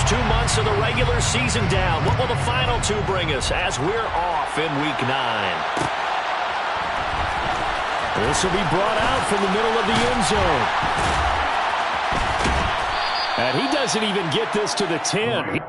first 2 months of the regular season down. What will the final two bring us as we're off in Week 9? This will be brought out from the middle of the end zone. And he doesn't even get this to the 10.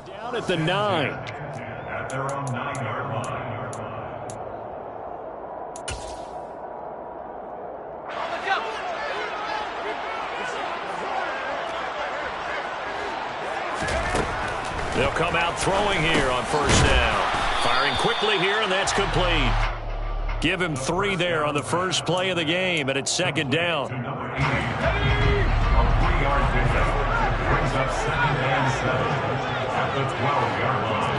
Down at the 9. At their own 9-yard line. They'll come out throwing here on first down. Firing quickly here, and that's complete. Give him 3 there on the first play of the game, and it's second down. To number 80, a 3-yard pickup. Brings up 2nd and 7 at the 12-yard line.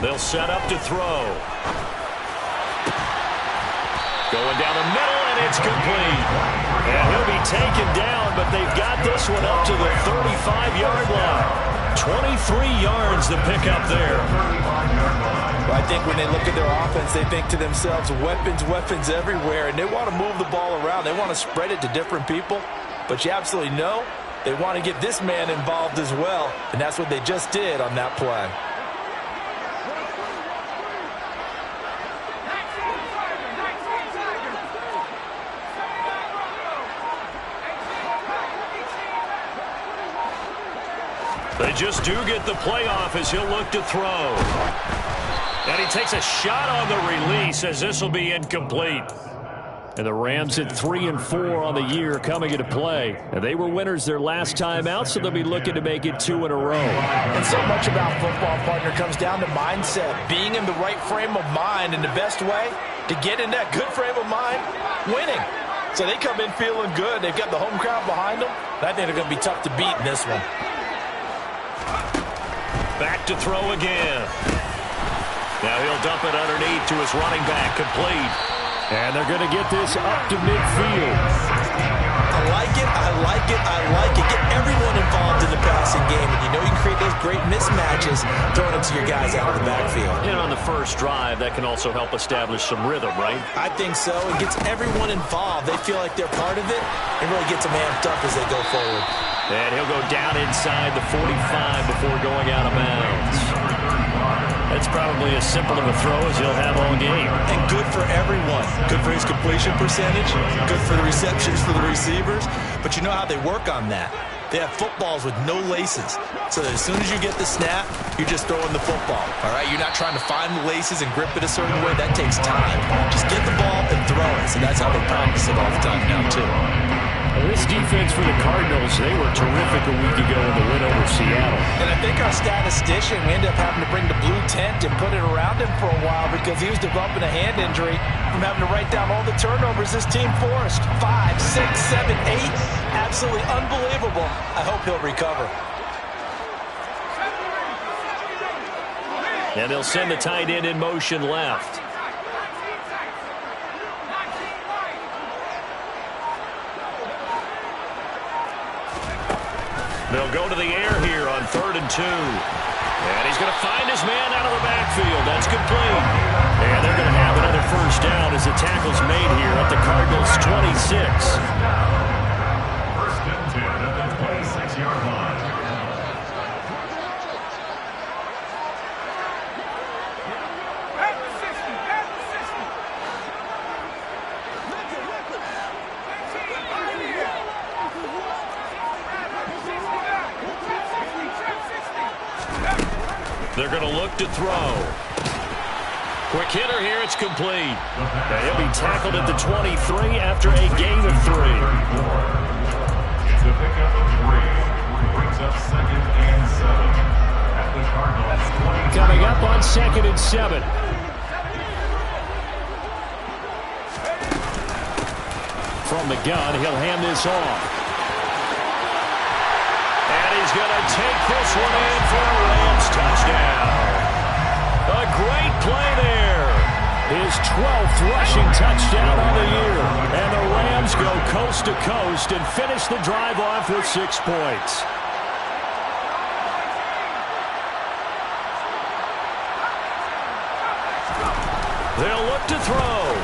They'll set up to throw. Going down the middle, and it's complete. And he'll be taken down, but they've got this one up to the 35-yard line. 23 yards to pick up there. I think when they look at their offense, they think to themselves, weapons everywhere, and they want to move the ball around. They want to spread it to different people, but you absolutely know they want to get this man involved as well, and that's what they just did on that play. They just do get the playoff as he'll look to throw. And he takes a shot on the release as this will be incomplete. And the Rams at 3-4 on the year coming into play. And they were winners their last time out, so they'll be looking to make it 2 in a row. And so much about football, partner, comes down to mindset. Being in the right frame of mind, and the best way to get in that good frame of mind, winning. So they come in feeling good. They've got the home crowd behind them. And I think they're going to be tough to beat in this one. Back to throw again. Now he'll dump it underneath to his running back, complete. And they're going to get this up to midfield. I like it, I like it, I like it. Get everyone involved in the passing game. And you know you can create those great mismatches throwing it to your guys out of the backfield. And on the first drive, that can also help establish some rhythm, right? I think so. It gets everyone involved. They feel like they're part of it. It really gets them amped up as they go forward. And he'll go down inside the 45 before going out of bounds. That's probably as simple of a throw as he'll have all game. And good for everyone. Good for his completion percentage. Good for the receptions for the receivers. But you know how they work on that. They have footballs with no laces. So that as soon as you get the snap, you're just throwing the football. All right? You're not trying to find the laces and grip it a certain way. That takes time. Just get the ball and throw it. So that's how they practice it all the time now, too. Well, this defense for the Cardinals, they were terrific a week ago in the win over Seattle. And I think our statistician, we ended up having to bring the blue tent and put it around him for a while because he was developing a hand injury from having to write down all the turnovers this team forced. 5, 6, 7, 8. Absolutely unbelievable. I hope he'll recover. And they'll send the tight end in motion left. They'll go to the air here on 3rd and 2. And he's going to find his man out of the backfield. That's complete. And they're going to have another first down as the tackle's made here at the Cardinals' 26. First and 10 at the 26-yard line. They're going to look to throw. Quick hitter here. It's complete. And he'll be tackled at the 23 after a gain of 3. It's a pickup of 3. Brings up 2nd and 7 at the Cardinals' 20. Coming up on 2nd and 7. From the gun, he'll hand this off. And he's going to take this one in for a Rams touchdown. A great play there. His 12th rushing touchdown on the year. And the Rams go coast to coast and finish the drive off with 6 points. They'll look to throw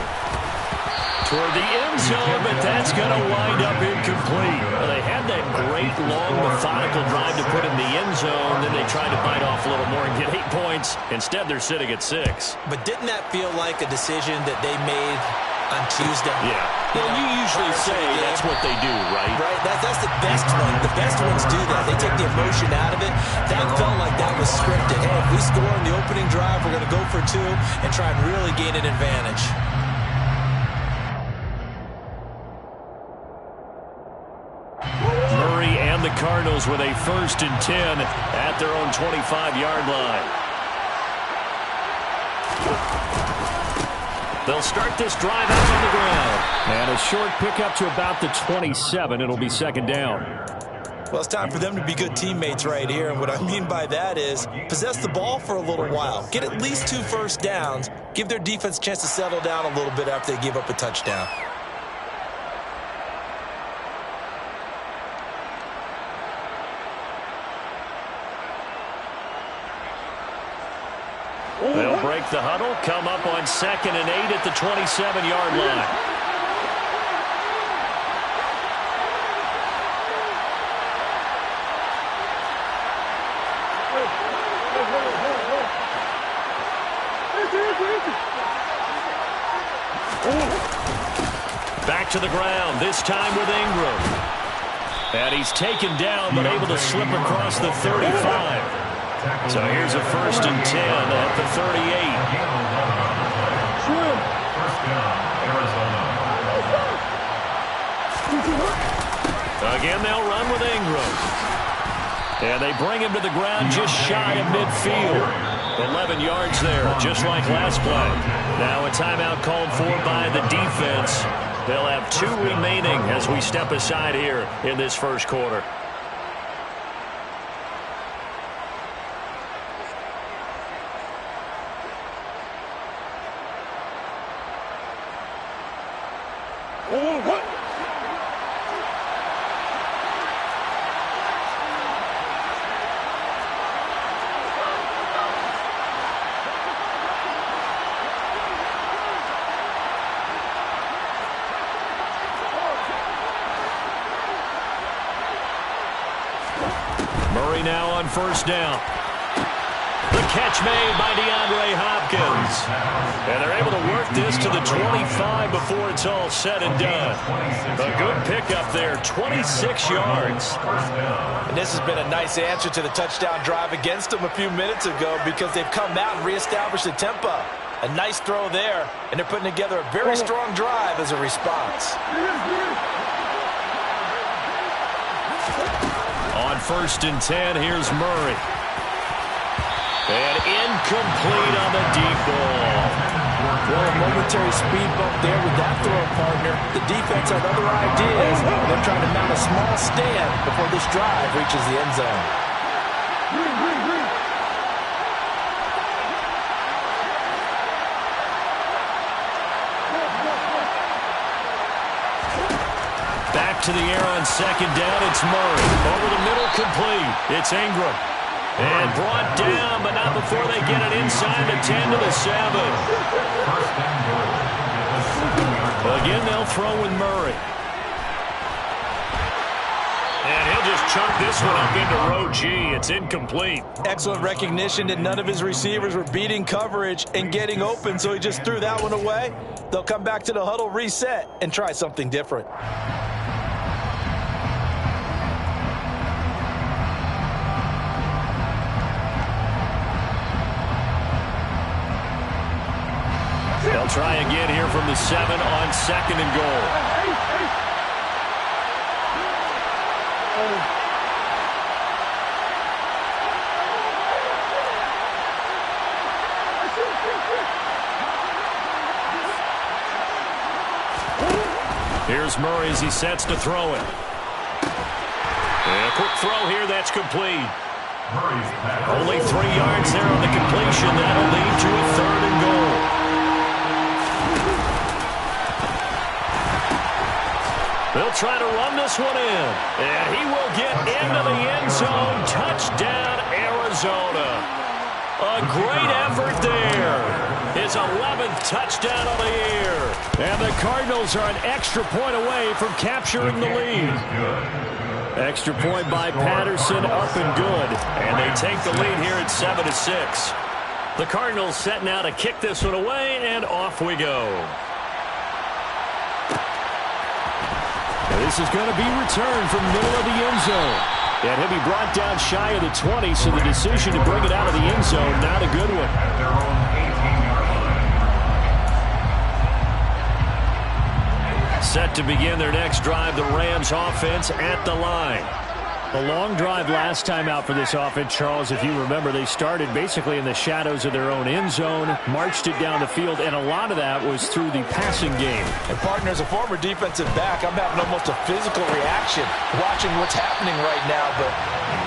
toward the end zone, but that's going to wind up incomplete. Well, they had that great, long, methodical drive to put in the end zone. Then they tried to bite off a little more and get 8 points. Instead, they're sitting at 6. But didn't that feel like a decision that they made on Tuesday? Yeah. Well, you usually say that's what they do, right? Right. That's the best one. The best ones do that. They take the emotion out of it. That felt like that was scripted. Hey, if we score in the opening drive, we're going to go for 2 and try and really gain an advantage. The Cardinals with a 1st and 10 at their own 25-yard line. They'll start this drive out on the ground. And a short pickup to about the 27. It'll be 2nd down. Well, it's time for them to be good teammates right here. And what I mean by that is possess the ball for a little while. Get at least 2 first downs. Give their defense a chance to settle down a little bit after they give up a touchdown. They'll break the huddle, come up on 2nd and 8 at the 27-yard line. Back to the ground, this time with Ingram. And he's taken down, but able to slip across the 35. So here's a 1st and 10 at the 38. First down, Arizona. Again, they'll run with Ingram. And they bring him to the ground just shy of midfield. 11 yards there, just like last play. Now a timeout called for by the defense. They'll have 2 remaining as we step aside here in this first quarter. Murray now on 1st down. The catch made by DeAndre Hopkins. And they're able to work this to the 25 before it's all said and done. A good pickup there, 26 yards. And this has been a nice answer to the touchdown drive against them a few minutes ago because they've come out and reestablished the tempo. A nice throw there, and they're putting together a very strong drive as a response. On 1st and 10, here's Murray. And incomplete on the deep ball. Well, a momentary speed bump there with that throw partner. The defense had other ideas. They're trying to mount a small stand before this drive reaches the end zone. Back to the air on second down. It's Murray. Over the middle, complete. It's Ingram. And brought down, but not before they get it inside the 10 to the 7. Again, they'll throw with Murray. And he'll just chuck this one up into row G. It's incomplete. Excellent recognition that none of his receivers were beating coverage and getting open, so he just threw that one away. They'll come back to the huddle, reset, and try something different. They'll try again here from the 7 on second and goal. Here's Murray as he sets to throw it. And a quick throw here, that's complete. Only 3 yards there on the completion. That'll lead to a 3rd and goal. They'll try to run this one in. And he will get into the end zone. Touchdown, Arizona. A great effort there. His 11th touchdown of the year. And the Cardinals are an extra point away from capturing the lead. Extra point by Patterson, up and good. And they take the lead here at 7-6. The Cardinals setting out to kick this one away, and off we go. And this is going to be returned from middle of the end zone. And he'll be brought down shy of the 20, so the decision to bring it out of the end zone, not a good one. Set to begin their next drive, the Rams offense at the line. A long drive last time out for this offense, Charles. If you remember, they started basically in the shadows of their own end zone, marched it down the field, and a lot of that was through the passing game. And, partner, as a former defensive back, I'm having almost a physical reaction watching what's happening right now. But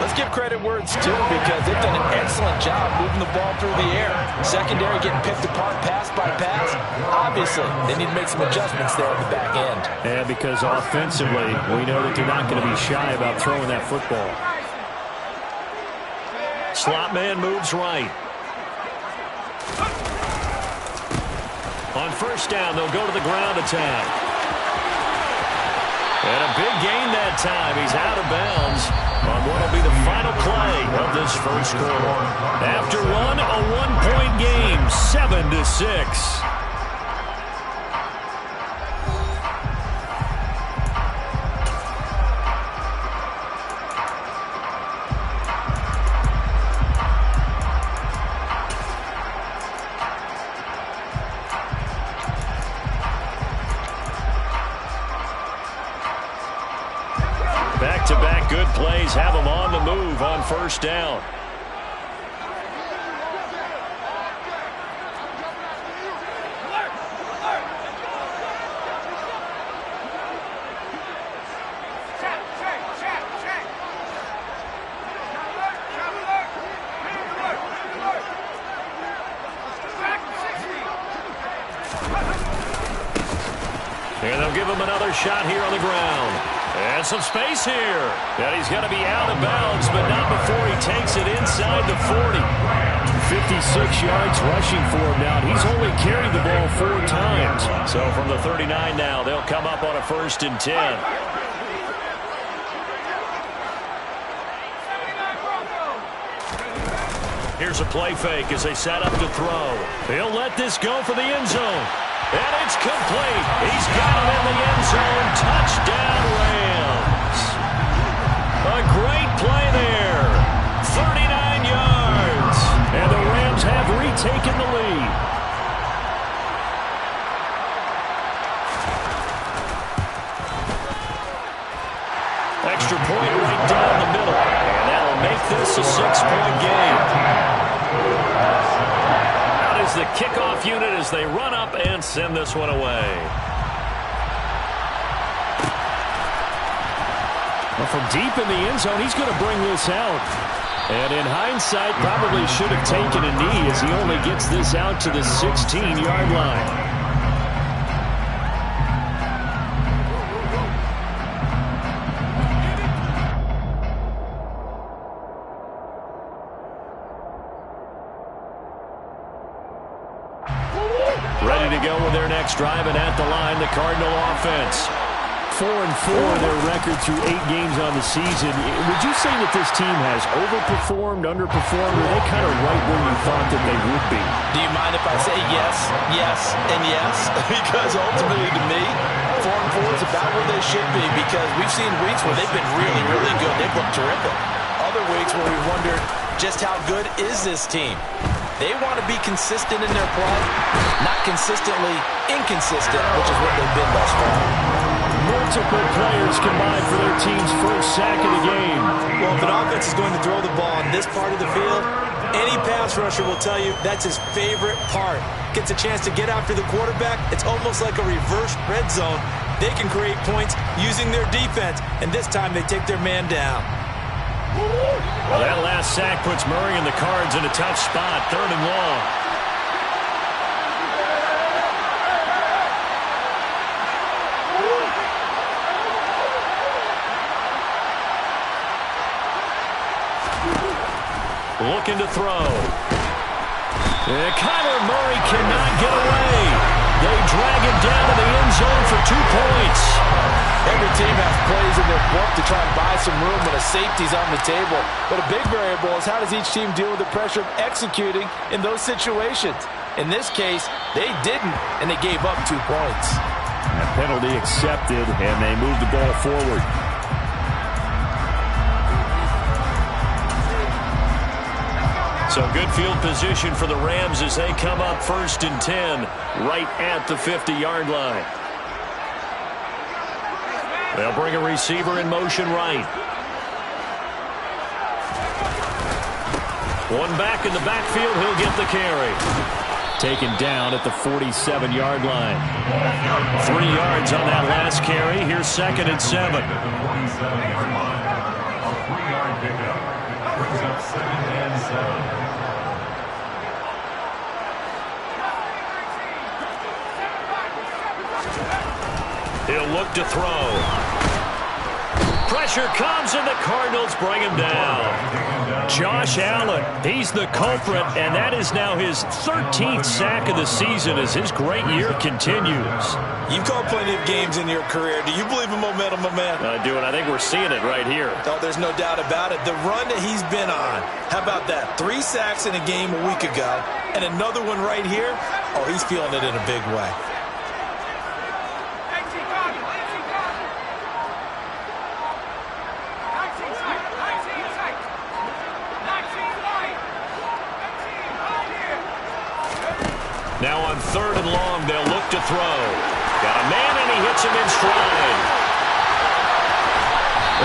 let's give credit where it's due, because they've done an excellent job moving the ball through the air. Secondary getting picked apart pass by pass. Obviously, they need to make some adjustments there on the back end. And because offensively, we know that they're not going to be shy about throwing that football. Slot man moves right. On first down, they'll go to the ground attack. And a big gain that time. He's out of bounds on what will be the final play of this first quarter. After one, a one-point game, 7-6. Back-to-back good plays have them on the move on first down. And they'll give him another shot here on the ground. And some space here. And he's going to be out of bounds, but not before he takes it inside the 40. 56 yards rushing for him now. He's only carried the ball 4 times. So from the 39 now, they'll come up on a 1st and 10. Here's a play fake as they set up to throw. He'll let this go for the end zone. And it's complete. He's got him in the end zone. Touchdown, Rams. A great play there. 39 yards. And the Rams have retaken the lead. Extra point right down the middle. And that'll make this a 6-point game. Is the kickoff unit as they run up and send this one away. Well, from deep in the end zone, he's going to bring this out. And in hindsight, probably should have taken a knee as he only gets this out to the 16-yard line. starts driving at the line, the Cardinal offense. 4-4, their record through 8 games on the season. Would you say that this team has overperformed, underperformed, or are they kind of right where you thought that they would be? Do you mind if I say yes, yes, and yes? Because ultimately, to me, 4-4 is about where they should be, because we've seen weeks where they've been really, really good. They've looked terrific. Other weeks where we've wondered just how good is this team. They want to be consistent in their play, not consistently inconsistent, which is what they've been thus far. Multiple players combined for their team's first sack of the game. Well, if an offense is going to throw the ball on this part of the field, any pass rusher will tell you that's his favorite part. Gets a chance to get after the quarterback. It's almost like a reverse red zone. They can create points using their defense, and this time they take their man down. Well, that last sack puts Murray and the Cards in a tough spot, 3rd and long. Looking to throw. And Kyler Murray cannot get away. They drag him down to the end zone for 2 points. Every team has plays in their book to try and buy some room when a safety's on the table. But a big variable is how does each team deal with the pressure of executing in those situations. In this case, they didn't, and they gave up 2 points. A penalty accepted, and they move the ball forward. So good field position for the Rams as they come up 1st and 10 right at the 50-yard line. They'll bring a receiver in motion right. One back in the backfield, he'll get the carry. Taken down at the 47-yard line. 3 yards on that last carry. Here's 2nd and 7. 47-yard line. A 3-yard pickup. Brings up 2nd and 7. He'll look to throw. Pressure comes, and the Cardinals bring him down. Josh Allen, he's the culprit, and that is now his 13th sack of the season as his great year continues. You've called plenty of games in your career. Do you believe in momentum, my man? I do, and I think we're seeing it right here. Oh, there's no doubt about it. The run that he's been on, how about that? 3 sacks in a game a week ago, and another one right here. Oh, he's feeling it in a big way. Now on 3rd and long, they'll look to throw. Got a man, and he hits him in stride.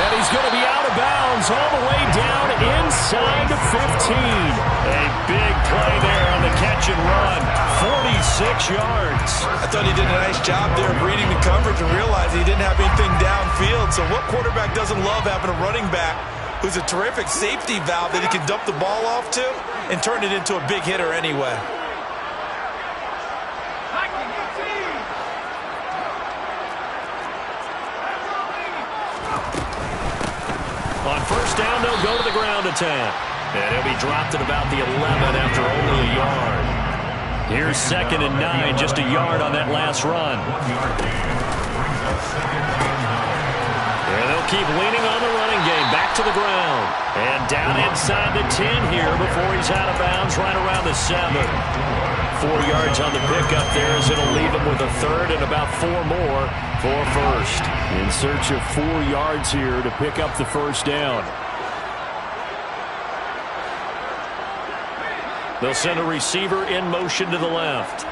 And he's going to be out of bounds all the way down inside the 15. A big play there on the catch and run. 46 yards. I thought he did a nice job there of reading the coverage and realized he didn't have anything downfield. So what quarterback doesn't love having a running back who's a terrific safety valve that he can dump the ball off to and turn it into a big hitter anyway? On 1st down, they'll go to the ground attack. And he'll be dropped at about the 11 after only a yard. Here's 2nd and 9, just a yard on that last run. And they'll keep leaning on the running game. Back to the ground. And down inside the 10 here before he's out of bounds right around the 7. 4 yards on the pickup there as it'll leave him with a 3rd and about 4 more for 1st. In search of 4 yards here to pick up the 1st down. They'll send a receiver in motion to the left.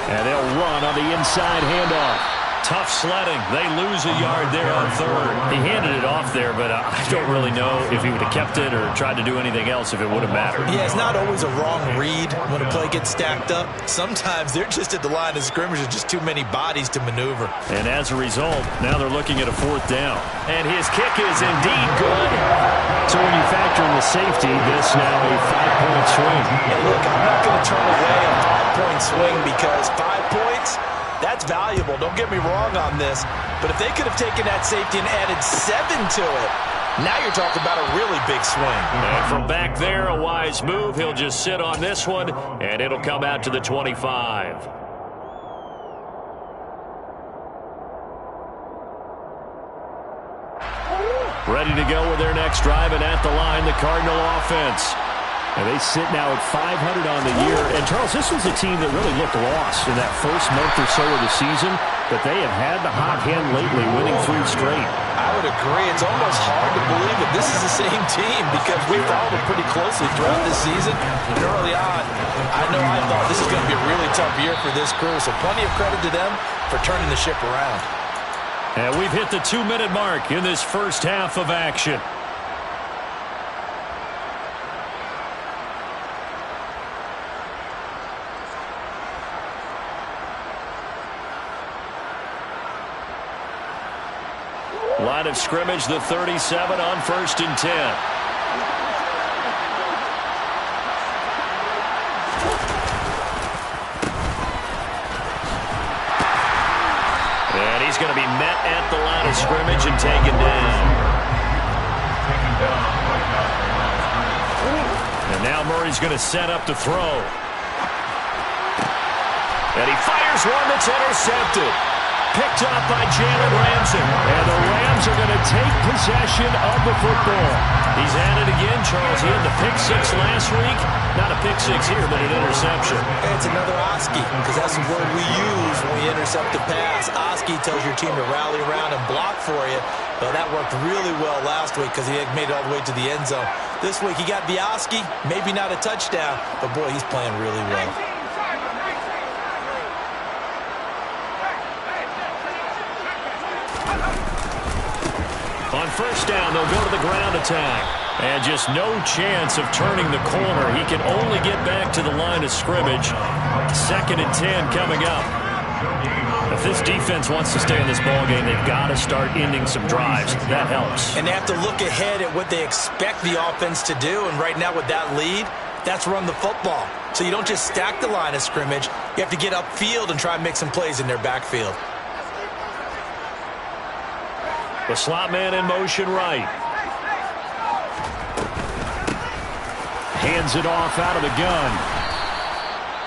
And they'll run on the inside handoff. Tough sledding. They lose a yard there on 3rd. He handed it off there, but I don't really know if he would have kept it or tried to do anything else if it would have mattered. Yeah, it's not always a wrong read when a play gets stacked up. Sometimes they're just at the line of scrimmage. There's just too many bodies to maneuver. And as a result, now they're looking at a 4th down. And his kick is indeed good. So when you factor in the safety, this now a 5-point swing. And look, I'm not going to turn away a 5-point swing because 5 points, that's valuable. Don't get me wrong on this. But if they could have taken that safety and added 7 to it, Now you're talking about a really big swing. And from back there, a wise move. He'll just sit on this one, and it'll come out to the 25. Ready to go with their next drive, and at the line, the Cardinal offense. And they sit now at 500 on the year. And, Charles, this was a team that really looked lost in that first month or so of the season, but they have had the hot hand lately, winning 3 straight. I would agree. It's almost hard to believe that this is the same team because we followed them pretty closely throughout this season. And early on, I thought this is going to be a really tough year for this crew, so plenty of credit to them for turning the ship around. And we've hit the 2-minute mark in this first half of action. Line of scrimmage, the 37 on 1st and 10. And he's going to be met at the line of scrimmage and taken down. And now Murray's going to set up to throw. And he fires one that's intercepted. Picked up by Jalen Ramsey. And the Rams are going to take possession of the football. He's at it again, Charles. He had the pick 6 last week. Not a pick 6 here, but an interception. It's another Oski, because that's the word we use when we intercept the pass. Oski tells your team to rally around and block for you. Well, that worked really well last week because he had made it all the way to the end zone. This week he got the Oski, maybe not a touchdown, but boy, he's playing really well. On 1st down, they'll go to the ground attack. And just no chance of turning the corner. He can only get back to the line of scrimmage. 2nd and 10 coming up. If this defense wants to stay in this ballgame, they've got to start ending some drives. That helps. And they have to look ahead at what they expect the offense to do. And right now with that lead, that's run the football. So you don't just stack the line of scrimmage. You have to get upfield and try and make some plays in their backfield. The slot man in motion right. Hands it off out of the gun.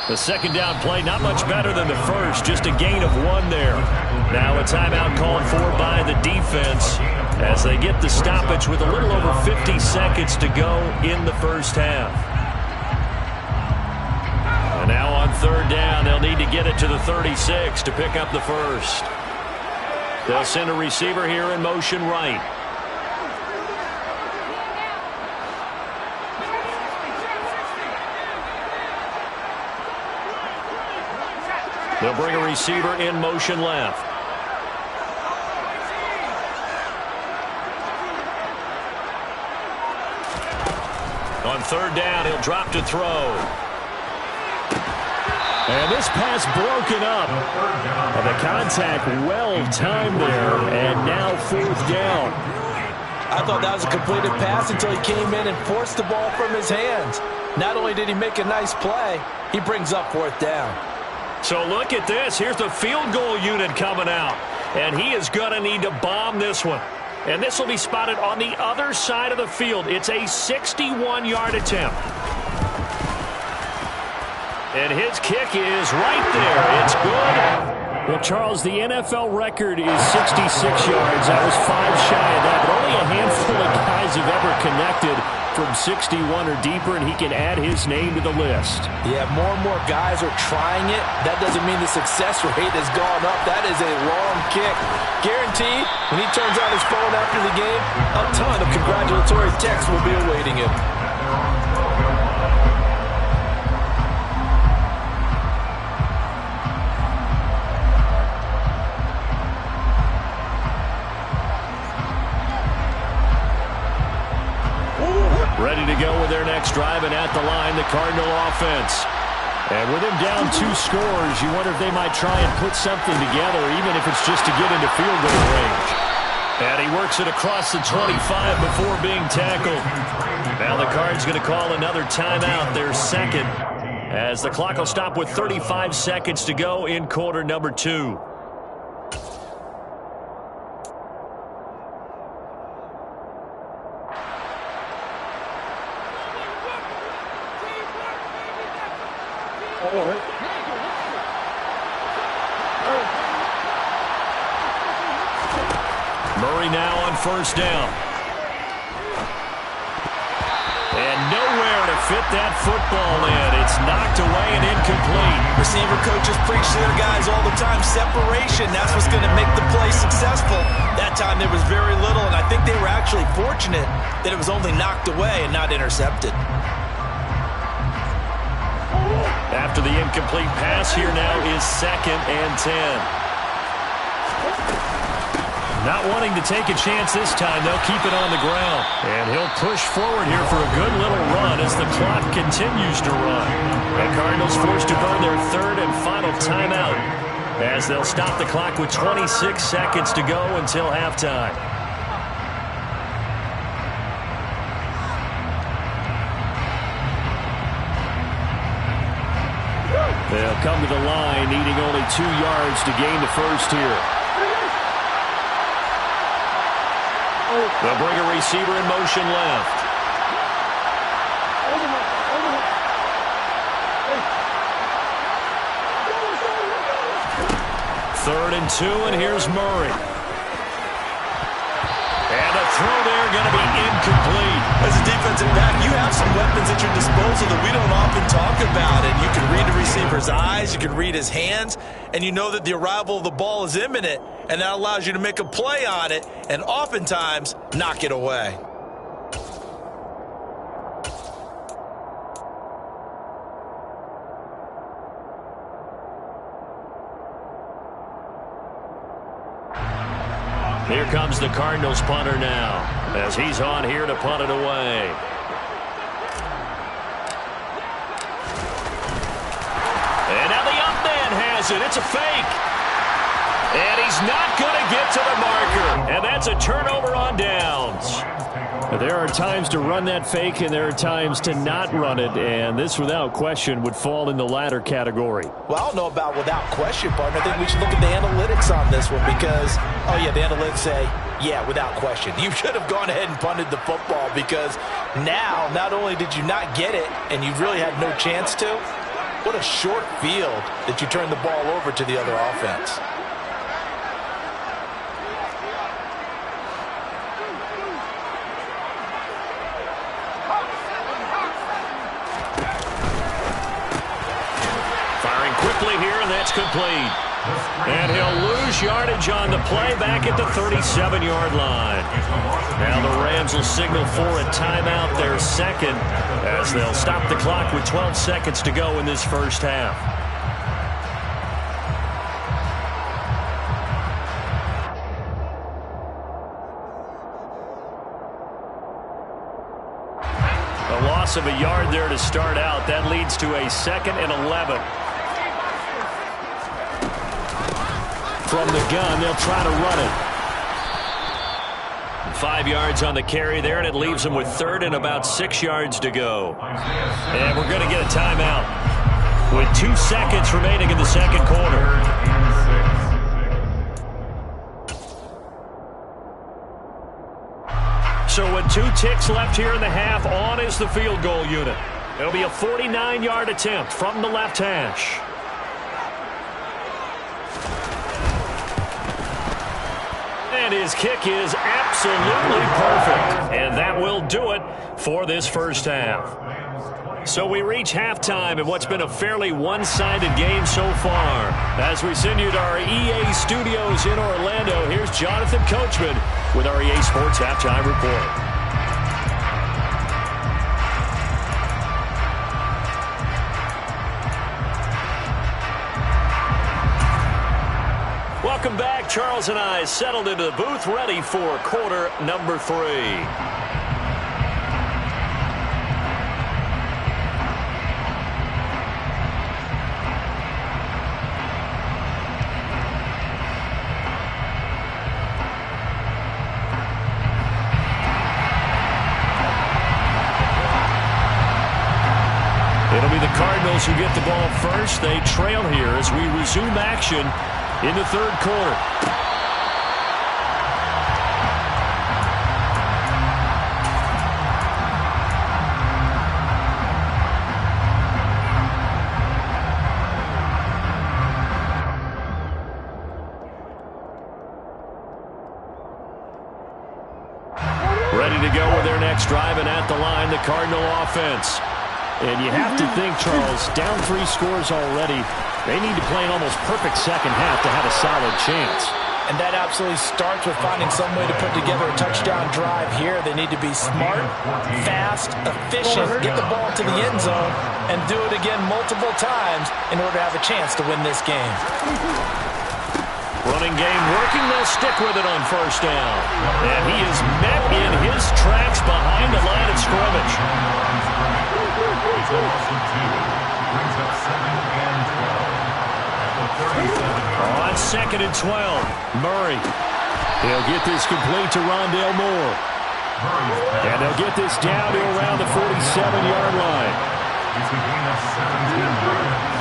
The 2nd down play, not much better than the first. Just a gain of 1 there. Now a timeout called for by the defense as they get the stoppage with a little over 50 seconds to go in the first half. And now on 3rd down, they'll need to get it to the 36 to pick up the first. They'll send a receiver here in motion right. They'll bring a receiver in motion left. On 3rd down, he'll drop to throw. And this pass broken up. And the contact well-timed there. And now 4th down. I thought that was a completed pass until he came in and forced the ball from his hands. Not only did he make a nice play, he brings up 4th down. So look at this. Here's the field goal unit coming out. And he is going to need to bomb this one. And this will be spotted on the other side of the field. It's a 61-yard attempt. And his kick is right there. It's good. Well, Charles, the NFL record is 66 yards. That was 5 shy of that, but only a handful of guys have ever connected from 61 or deeper, and he can add his name to the list. Yeah, more and more guys are trying it. That doesn't mean the success rate has gone up. That is a long kick. Guaranteed, when he turns on his phone after the game, a ton of congratulatory texts will be awaiting him. Ready to go with their next drive, and at the line, the Cardinal offense. And with him down 2 scores, you wonder if they might try and put something together, even if it's just to get into field goal range. And he works it across the 25 before being tackled. Now the Cards going to call another timeout, their 2nd, as the clock will stop with 35 seconds to go in quarter number 2. Murray now on first down. And nowhere to fit that football in. It's knocked away and incomplete. Receiver coaches preach to their guys all the time. Separation, that's what's going to make the play successful. That time there was very little, and I think they were actually fortunate that it was only knocked away and not intercepted. After the incomplete pass, here now is 2nd and 10. Not wanting to take a chance this time, they'll keep it on the ground. And he'll push forward here for a good little run as the clock continues to run. The Cardinals forced to burn their 3rd and final timeout as they'll stop the clock with 26 seconds to go until halftime. They'll come to the line, needing only 2 yards to gain the first here. They'll bring a receiver in motion left. Third and 2, and here's Murray. And a throw there going to be incomplete. As a defensive back, you have some weapons at your disposal that we don't often talk about. And you can read the receiver's eyes, you can read his hands, and you know that the arrival of the ball is imminent, and that allows you to make a play on it and oftentimes knock it away. Here comes the Cardinals punter now as he's on here to punt it away. And now the up man has it. It's a fake. And he's not going to get to the marker. And that's a turnover on downs. There are times to run that fake, and there are times to not run it. And this, without question, would fall in the latter category. Well, I don't know about without question, partner. I think we should look at the analytics on this one because, oh, yeah, the analytics say, yeah, without question. You should have gone ahead and punted the football because now, not only did you not get it and you really had no chance to, what a short field that you turned the ball over to the other offense. Here, and that's complete. And he'll lose yardage on the play back at the 37-yard line. Now the Rams will signal for a timeout, their 2nd, as they'll stop the clock with 12 seconds to go in this first half. A loss of a yard there to start out. That leads to a 2nd and 11. From the gun, they'll try to run it. 5 yards on the carry there, and it leaves them with 3rd and about 6 yards to go. And we're going to get a timeout with 2 seconds remaining in the second quarter. So with 2 ticks left here in the half, on is the field goal unit. It'll be a 49-yard attempt from the left hash. And his kick is absolutely perfect. And that will do it for this first half. So we reach halftime in what's been a fairly one-sided game so far. As we send you to our EA studios in Orlando, here's Jonathan Coachman with our EA Sports Halftime Report. Welcome back. Charles and I settled into the booth, ready for quarter number 3. It'll be the Cardinals who get the ball first. They trail here as we resume action in the third quarter. next drive, and at the line, the Cardinal offense. And you have to think, Charles, down 3 scores already. They need to play an almost perfect second half to have a solid chance. And that absolutely starts with finding some way to put together a touchdown drive here. They need to be smart, fast, efficient, get the ball to the end zone, and do it again multiple times in order to have a chance to win this game. Running game working. They'll stick with it on first down. And he is met in his tracks behind the line of scrimmage. Brings up 2nd and 12. On 2nd and 12, Murray. He'll get this complete to Rondale Moore. And they'll get this down to around the 47-yard line. It's a gain of 17 yards.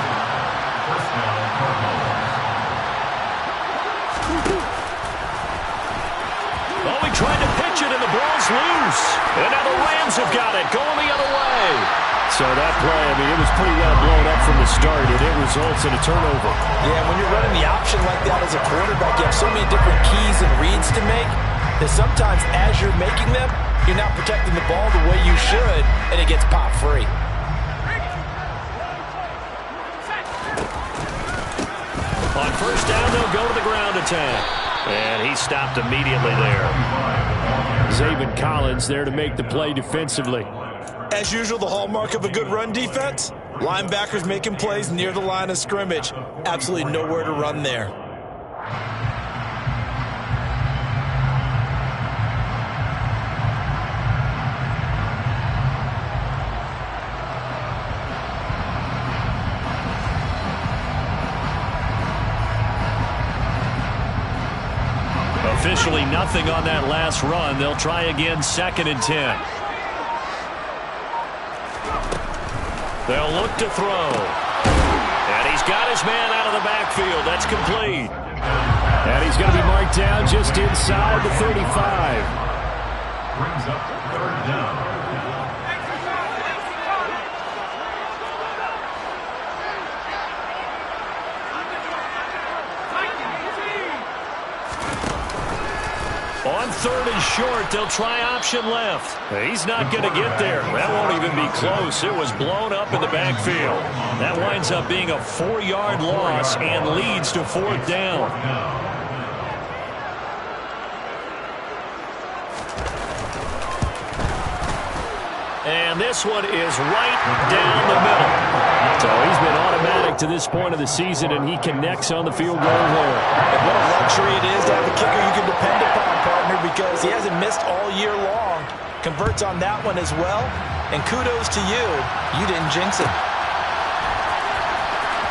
First down, Cardinals. Oh, he tried to pitch it, and the ball's loose. And now the Rams have got it, going the other way. So that play, I mean, it was pretty well blown up from the start, and it results in a turnover. Yeah, when you're running the option like that as a quarterback, you have so many different keys and reads to make that sometimes as you're making them, you're not protecting the ball the way you should, and it gets pop free. On first down, they'll go to the ground attack. And he stopped immediately there. Zaven Collins there to make the play defensively. As usual, the hallmark of a good run defense, linebackers making plays near the line of scrimmage. Absolutely nowhere to run there. Officially nothing on that last run. They'll try again, 2nd and 10. They'll look to throw. And he's got his man out of the backfield. That's complete. And he's going to be marked down just inside the 35. Brings up 3rd down. On 3rd and short, they'll try option left. He's not going to get there. That won't even be close. It was blown up in the backfield. That winds up being a 4-yard loss and leads to 4th down. And this one is right down the middle. So he's been automatic to this point of the season, and he connects on the field goal there. And what a luxury it is to have a kicker you can depend upon, partner, because he hasn't missed all year long. Converts on that one as well. And kudos to you. You didn't jinx it.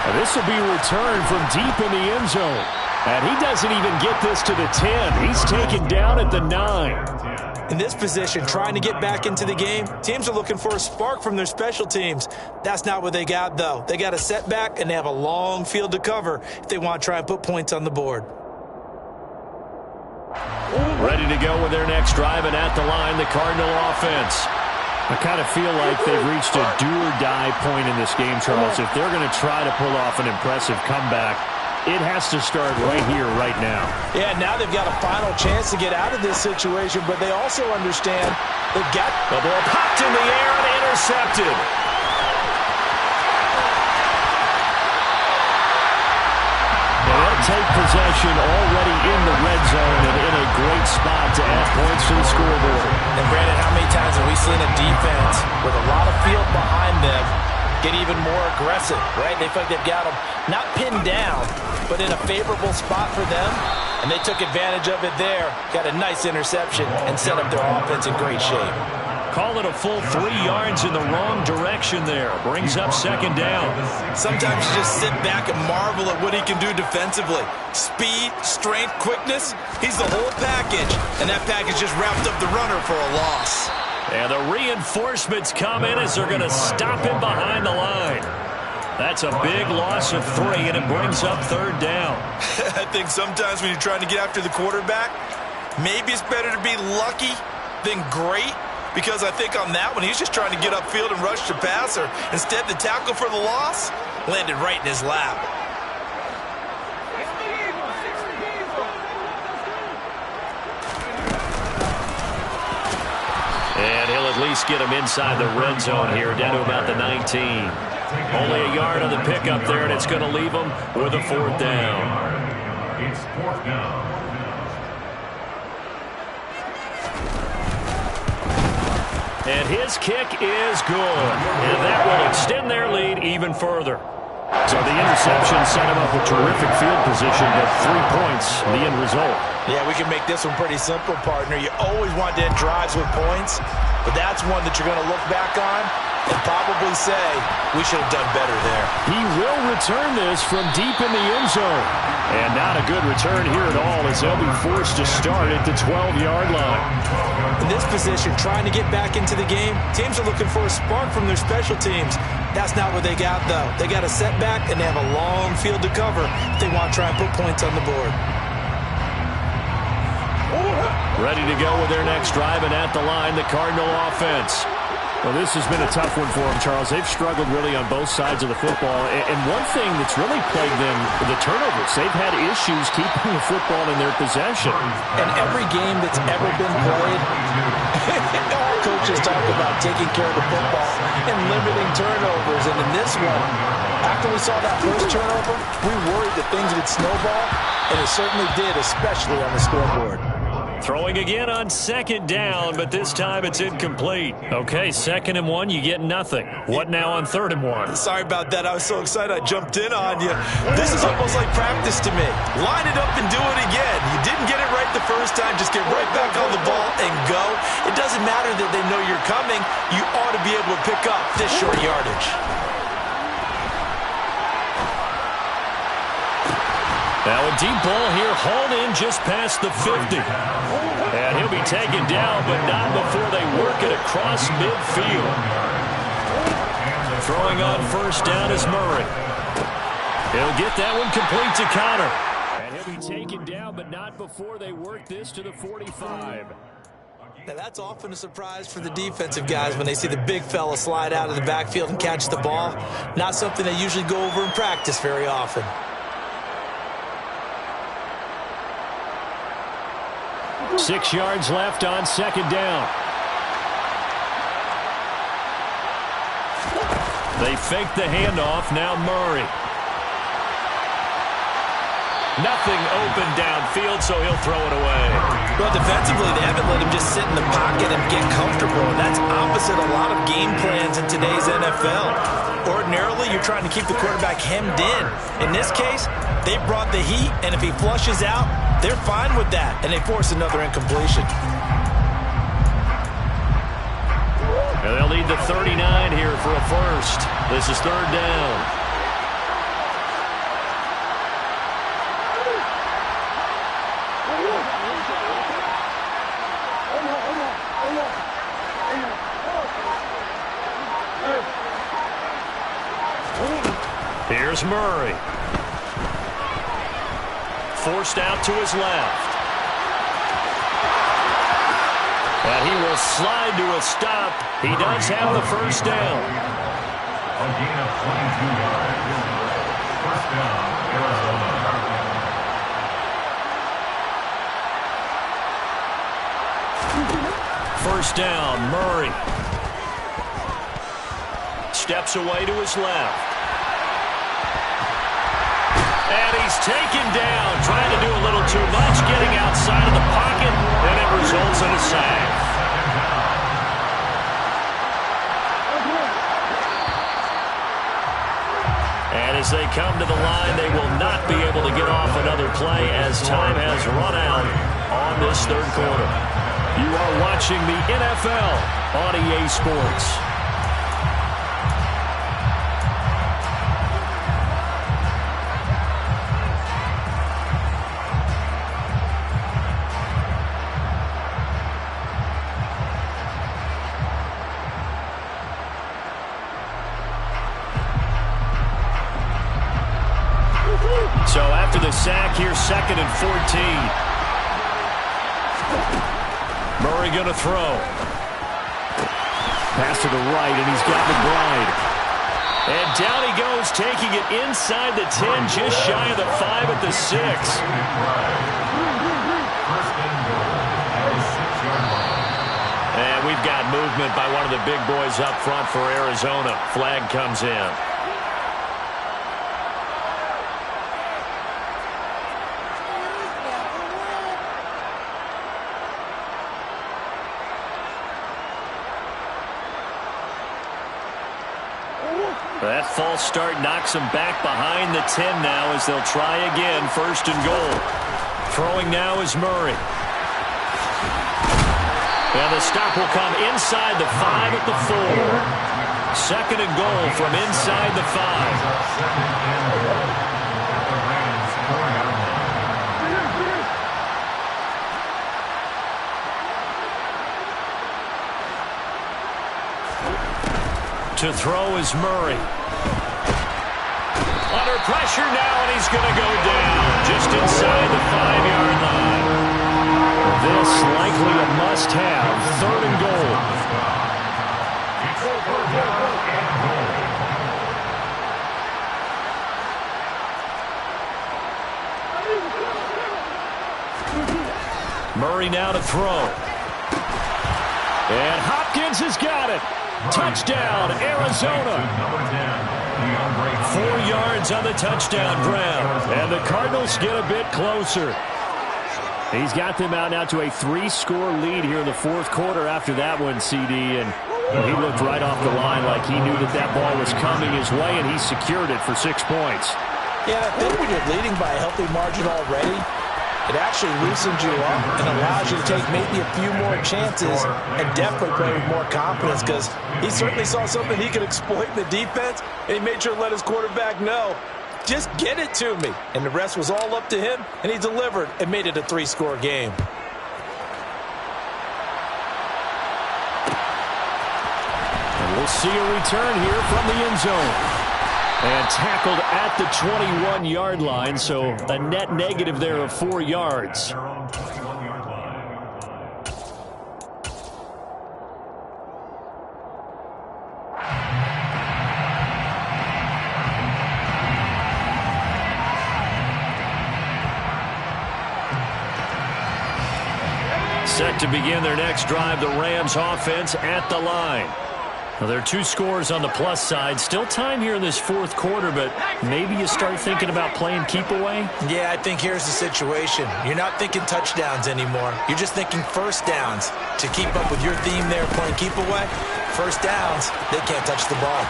And this will be returned from deep in the end zone. And he doesn't even get this to the 10. He's taken down at the 9. In this position, trying to get back into the game, teams are looking for a spark from their special teams. That's not what they got, though. They got a setback, and they have a long field to cover if they want to try and put points on the board. Ready to go with their next drive, and at the line, the Cardinal offense. I kind of feel like they've reached a do-or-die point in this game, Charles. If they're going to try to pull off an impressive comeback, it has to start right here, right now. Yeah, now they've got a final chance to get out of this situation, but they also understand they've got the ball popped in the air and intercepted. And they'll take possession already in the red zone and in a great spot to add points to the scoreboard. And Brandon, how many times have we seen a defense with a lot of field behind them get even more aggressive, right? They feel like they've got them not pinned down, but in a favorable spot for them, and they took advantage of it there, got a nice interception, and set up their offense in great shape. Call it a full 3 yards in the wrong direction there. Brings up 2nd down. Sometimes you just sit back and marvel at what he can do defensively. Speed, strength, quickness, he's the whole package, and that package just wrapped up the runner for a loss. And the reinforcements come in as they're going to stop him behind the line. That's a big loss of 3, and it brings up 3rd down. I think sometimes when you're trying to get after the quarterback, maybe it's better to be lucky than great, because I think on that one, he's just trying to get upfield and rush the passer. Instead, the tackle for the loss landed right in his lap. And he'll at least get him inside the red zone here, down to about the 19. Only a yard on the pickup there, and it's going to leave him with a 4th down. It's 4th down. And his kick is good. And that will extend their lead even further. So the interception set him up with terrific field position, but 3 points, the end result. Yeah, we can make this one pretty simple, partner. You always want to end drives with points, but that's one that you're going to look back on and probably say, we should have done better there. He will return this from deep in the end zone. And not a good return here at all, as they'll be forced to start at the 12-yard line. In this position, trying to get back into the game, teams are looking for a spark from their special teams. That's not what they got, though. They got a setback, and they have a long field to cover if they want to try and put points on the board. Ready to go with their next drive, and at the line, the Cardinal offense. Well, this has been a tough one for them, Charles. They've struggled really on both sides of the football. And one thing that's really plagued them, the turnovers. They've had issues keeping the football in their possession. And every game that's ever been played, all coaches talk about taking care of the football and limiting turnovers. And in this one, after we saw that first turnover, we worried that things would snowball, and it certainly did, especially on the scoreboard. Throwing again on 2nd down, but this time it's incomplete. Okay, 2nd and 1, you get nothing. What now on 3rd and 1? Sorry about that. I was so excited I jumped in on you. This is almost like practice to me. Line it up and do it again. You didn't get it right the first time. Just get right back on the ball and go. It doesn't matter that they know you're coming. You ought to be able to pick up this short yardage. Now a deep ball here, hauled in just past the 50. And he'll be taken down, but not before they work it across midfield. Throwing on 1st down is Murray. He'll get that one complete to Connor. And he'll be taken down, but not before they work this to the 45. Now that's often a surprise for the defensive guys when they see the big fella slide out of the backfield and catch the ball. Not something they usually go over in practice very often. 6 yards left on 2nd down. They fake the handoff. Now Murray. Nothing open downfield, so he'll throw it away. Well, defensively, they haven't let him just sit in the pocket and get comfortable. And that's opposite a lot of game plans in today's NFL. Ordinarily, you're trying to keep the quarterback hemmed in. In this case, they brought the heat, and if he flushes out, they're fine with that, and they force another incompletion. And they'll need the 39 here for a first. This is 3rd down. Here's Murray. Forced out to his left. And he will slide to a stop. He does have the 1st down. A gain of 22 yards. 1st down, Arizona. 1st down, Murray. Steps away to his left. And he's taken down, trying to do a little too much, getting outside of the pocket, and it results in a sack. And as they come to the line, they will not be able to get off another play as time has run out on this 3rd quarter. You are watching the NFL on EA Sports. So after the sack here, 2nd and 14. Murray going to throw. Pass to the right, and he's got McBride. And down he goes, taking it inside the 10, just shy of the 5 at the 6. And we've they've got movement by one of the big boys up front for Arizona. Flag comes in. That false start knocks them back behind the 10 now as they'll try again. 1st and goal. Throwing now is Murray. And the stop will come inside the 5 at the 4. 2nd and goal from inside the 5. To throw is Murray. Under pressure now, and he's going to go down just inside the 5-yard line. This likely a must-have. 3rd and goal. Murray now to throw. And Hopkins has got it. Touchdown, Arizona. 4 yards on the touchdown grab. And the Cardinals get a bit closer. He's got them out now to a 3-score lead here in the 4th quarter after that one, CD. And he looked right off the line like he knew that that ball was coming his way, and he secured it for 6 points. Yeah, I think when you're leading by a healthy margin already, it actually loosens you up and allows you to take maybe a few more chances and definitely play with more confidence, because he certainly saw something he could exploit in the defense, and he made sure to let his quarterback know, just get it to me. And the rest was all up to him, and he delivered and made it a 3-score game. And we'll see a return here from the end zone. And tackled at the 21-yard line, so a net negative there of 4 yards. Set to begin their next drive, the Rams offense at the line. Well, there are 2 scores on the plus side. Still time here in this 4th quarter, but maybe you start thinking about playing keep away? Yeah, I think here's the situation. You're not thinking touchdowns anymore. You're just thinking 1st downs. To keep up with your theme there, playing keep away, 1st downs, they can't touch the ball.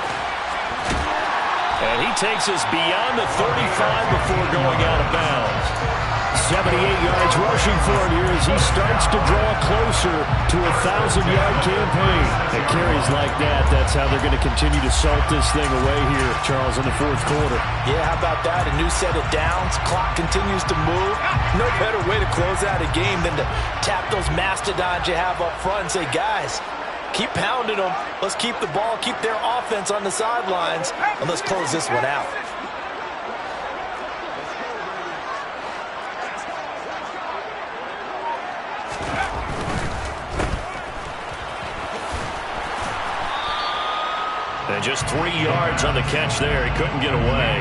And he takes us beyond the 35 before going out of bounds. 78 yards rushing for him here as he starts to draw closer to a 1,000-yard campaign. And carries like that, that's how they're going to continue to salt this thing away here, Charles, in the 4th quarter. Yeah, how about that? A new set of downs. Clock continues to move. No better way to close out a game than to tap those mastodons you have up front and say, guys, keep pounding them. Let's keep the ball, keep their offense on the sidelines, and let's close this one out. And just 3 yards on the catch there. He couldn't get away.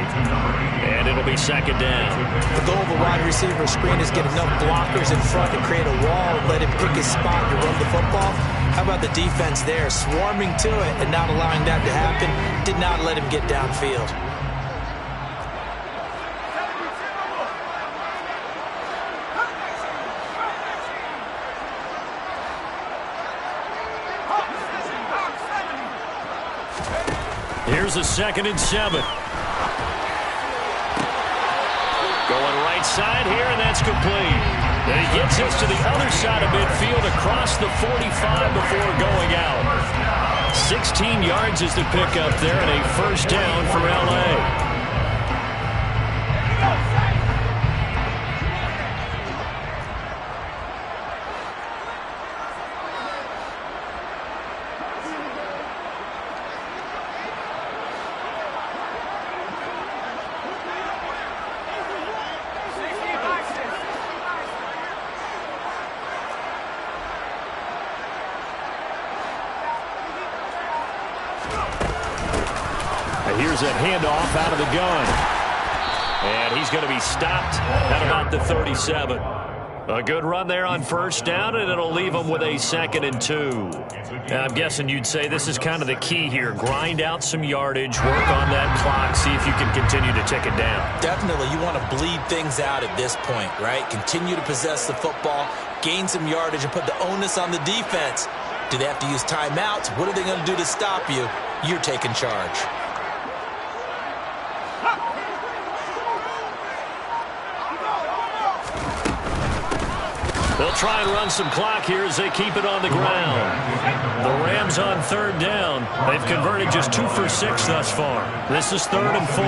And it'll be 2nd down. The goal of a wide receiver screen is get enough blockers in front to create a wall and let him pick his spot to run the football. How about the defense there, swarming to it and not allowing that to happen? Did not let him get downfield. Here's a 2nd and 7. Going right side here, and that's complete. And he gets us to the other side of midfield across the 45 before going out. 16 yards is the pickup there, and a 1st down for L.A. Here's a handoff out of the gun. And he's going to be stopped at about the 37. A good run there on first down, and it'll leave them with a 2nd and 2. Now, I'm guessing you'd say this is kind of the key here. Grind out some yardage, work on that clock, see if you can continue to tick it down. Definitely, you want to bleed things out at this point, right? Continue to possess the football, gain some yardage, and put the onus on the defense. Do they have to use timeouts? What are they going to do to stop you? You're taking charge. They'll try and run some clock here as they keep it on the ground. The Rams on 3rd down. They've converted just 2 for 6 thus far. This is 3rd and 4.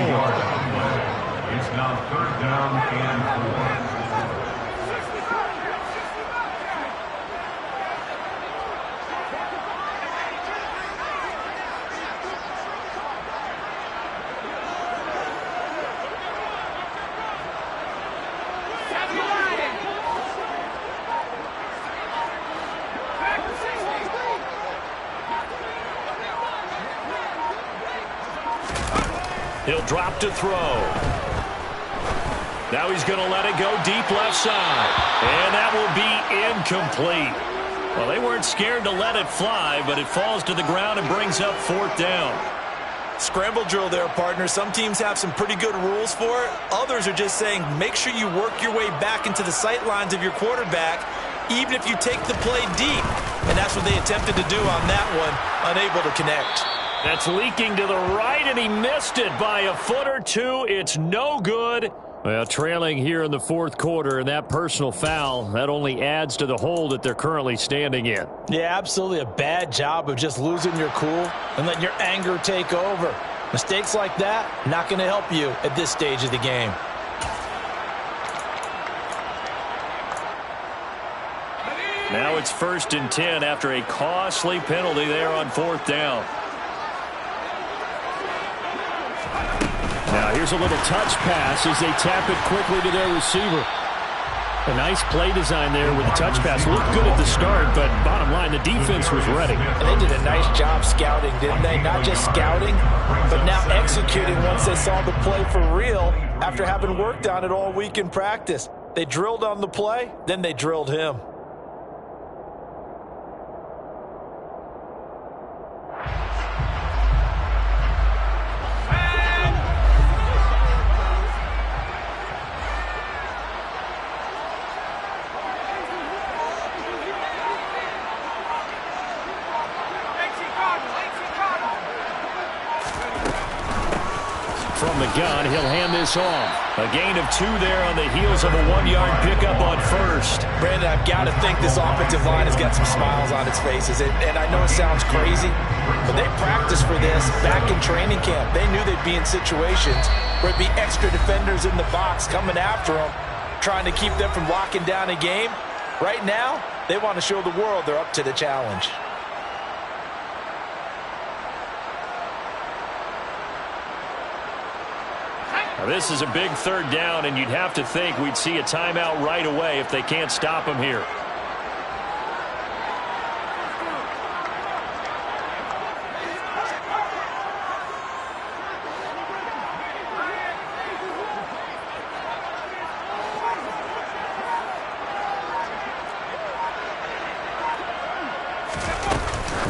It's now 3rd down and 4. He'll drop to throw. Now he's going to let it go deep left side. And that will be incomplete. Well, they weren't scared to let it fly, but it falls to the ground and brings up 4th down. Scramble drill there, partner. Some teams have some pretty good rules for it. Others are just saying make sure you work your way back into the sight lines of your quarterback, even if you take the play deep. And that's what they attempted to do on that one, unable to connect. That's leaking to the right, and he missed it by a foot or two. It's no good. Well, trailing here in the 4th quarter, and that personal foul, that only adds to the hole that they're currently standing in. Yeah, absolutely a bad job of just losing your cool and letting your anger take over. Mistakes like that, not going to help you at this stage of the game. Now it's 1st and 10 after a costly penalty there on 4th down. Now here's a little touch pass as they tap it quickly to their receiver. A nice play design there with the touch pass. Looked good at the start, but bottom line, the defense was ready. And they did a nice job scouting, didn't they? Not just scouting, but now executing once they saw the play for real after having worked on it all week in practice. They drilled on the play, then they drilled him. From the gun, he'll hand this off. A gain of 2 there on the heels of a 1-yard pickup on 1st. Brandon, I've got to think this offensive line has got some smiles on its faces. And I know it sounds crazy, but they practiced for this back in training camp. They knew they'd be in situations where it'd be extra defenders in the box coming after them, trying to keep them from locking down a game. Right now, they want to show the world they're up to the challenge. Now, this is a big 3rd down, and you'd have to think we'd see a timeout right away if they can't stop him here.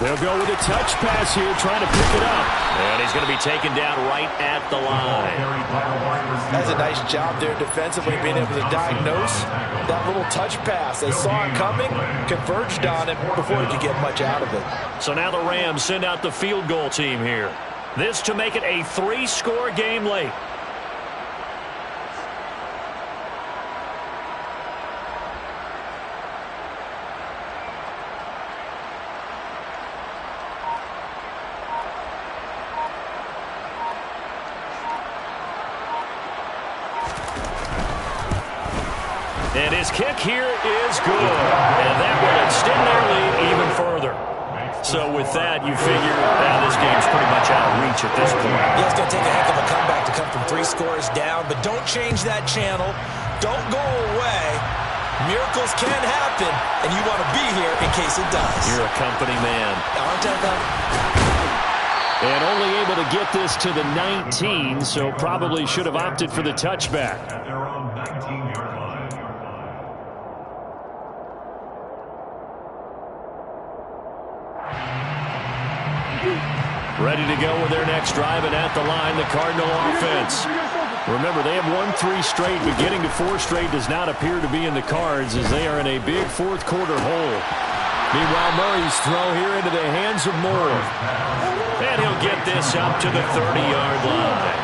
They'll go with a touch pass here, trying to pick it up. And he's going to be taken down right at the line. That's a nice job there defensively, being able to diagnose that little touch pass. They saw it coming, converged on it before he could get much out of it. So now the Rams send out the field goal team here. This to make it a 3-score game late. And his kick here is good. And that will extend their lead even further. So with that, you figure this game's pretty much out of reach at this point. Yeah, it's going to take a heck of a comeback to come from 3 scores down. But don't change that channel. Don't go away. Miracles can happen, and you want to be here in case it does. You're a company man. Aren't I, though? And only able to get this to the 19, so probably should have opted for the touchback. At their own 19-yard line. Ready to go with their next drive, and at the line, the Cardinal offense. Remember, they have won 3 straight, but getting to 4 straight does not appear to be in the cards as they are in a big fourth-quarter hole. Meanwhile, Murray's throw here into the hands of Moore. And he'll get this up to the 30-yard line.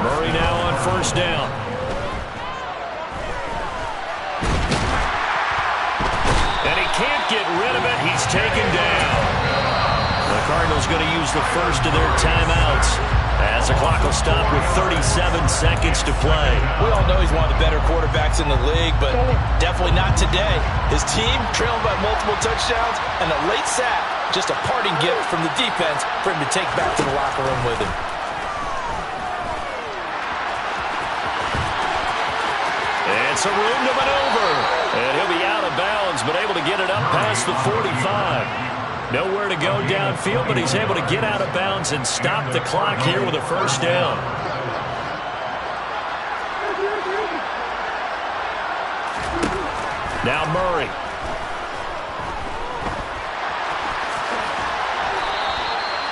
Murray now on first down. And he can't get rid of it. He's taken down. The Cardinals going to use the first of their timeouts as the clock will stop with 37 seconds to play. We all know he's one of the better quarterbacks in the league, but definitely not today. His team trailing by multiple touchdowns, and a late sack, just a parting gift from the defense for him to take back to the locker room with him. It's a room to maneuver, and he'll be out of bounds, but able to get it up past the 45. Nowhere to go downfield, but he's able to get out of bounds and stop the clock here with a first down. Now Murray.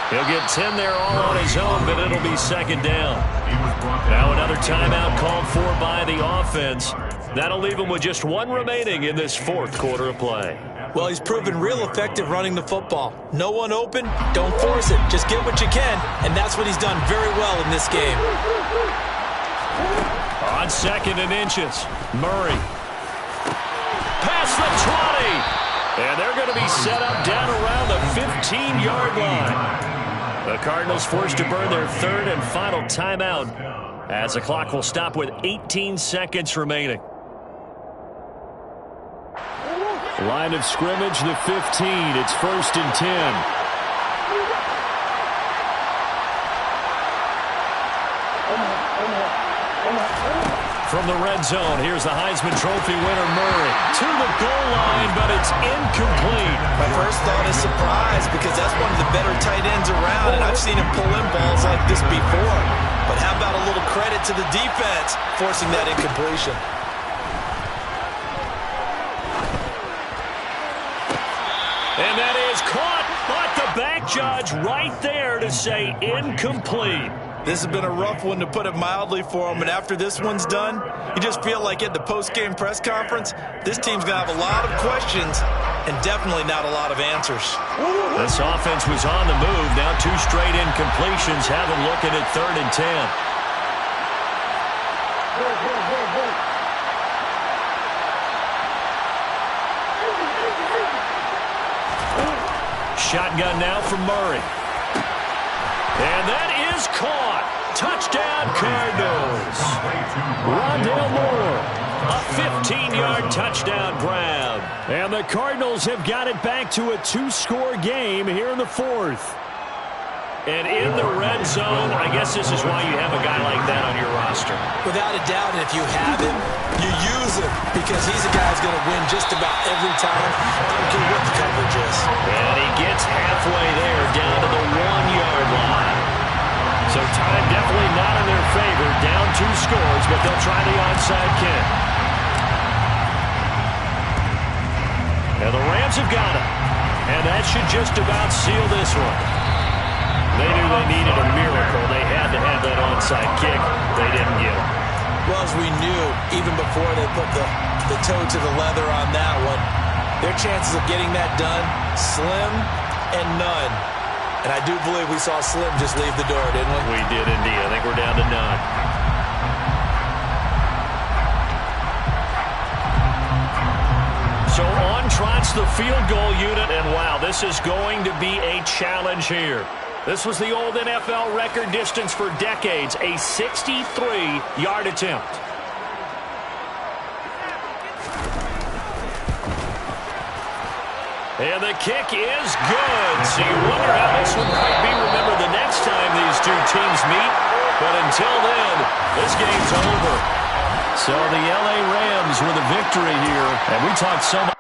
He'll get 10 there all on his own, but it'll be second down. Now another timeout called for by the offense. That'll leave him with just 1 remaining in this fourth quarter of play. Well, he's proven real effective running the football. No one open, don't force it. Just get what you can, and that's what he's done very well in this game. On 2nd and inches, Murray. Past the 20. And they're going to be set up down around the 15-yard line. The Cardinals forced to burn their 3rd and final timeout as the clock will stop with 18 seconds remaining. Line of scrimmage, the 15. It's 1st and 10. From the red zone, here's the Heisman Trophy winner, Murray. To the goal line, but it's incomplete. My first thought is surprise, because that's one of the better tight ends around, and I've seen him pull in balls like this before. But how about a little credit to the defense forcing that incompletion? And that is caught, but the back judge right there to say incomplete. This has been a rough one, to put it mildly, for him. And after this one's done, you just feel like at the post-game press conference, this team's going to have a lot of questions and definitely not a lot of answers. This offense was on the move. Now 2 straight incompletions have them looking at 3rd and 10. Shotgun now from Murray. And that is caught. Touchdown, Cardinals. Rondale Moore, a 15-yard touchdown grab. And the Cardinals have got it back to a 2-score game here in the 4th. And in the red zone, I guess this is why you have a guy like that on your roster. Without a doubt, and if you have him, you use him, because he's a guy who's going to win just about every time. I don't care what the coverage is. And he gets halfway there, down to the 1-yard line. So time definitely not in their favor. Down 2 scores, but they'll try the onside kick. Now the Rams have got it. And that should just about seal this one. They knew they needed a miracle. They had to have that onside kick. They didn't get it. Well, as we knew, even before they put the toe to the leather on that one, their chances of getting that done, slim and none. And I do believe we saw Slim just leave the door, didn't we? We did indeed. I think we're down to none. So on trots the field goal unit, and wow, this is going to be a challenge here. This was the old NFL record distance for decades, a 63-yard attempt. And the kick is good. So you wonder how this one might be remembered the next time these two teams meet. But until then, this game's over. So the LA Rams with a victory here. And we talked so much.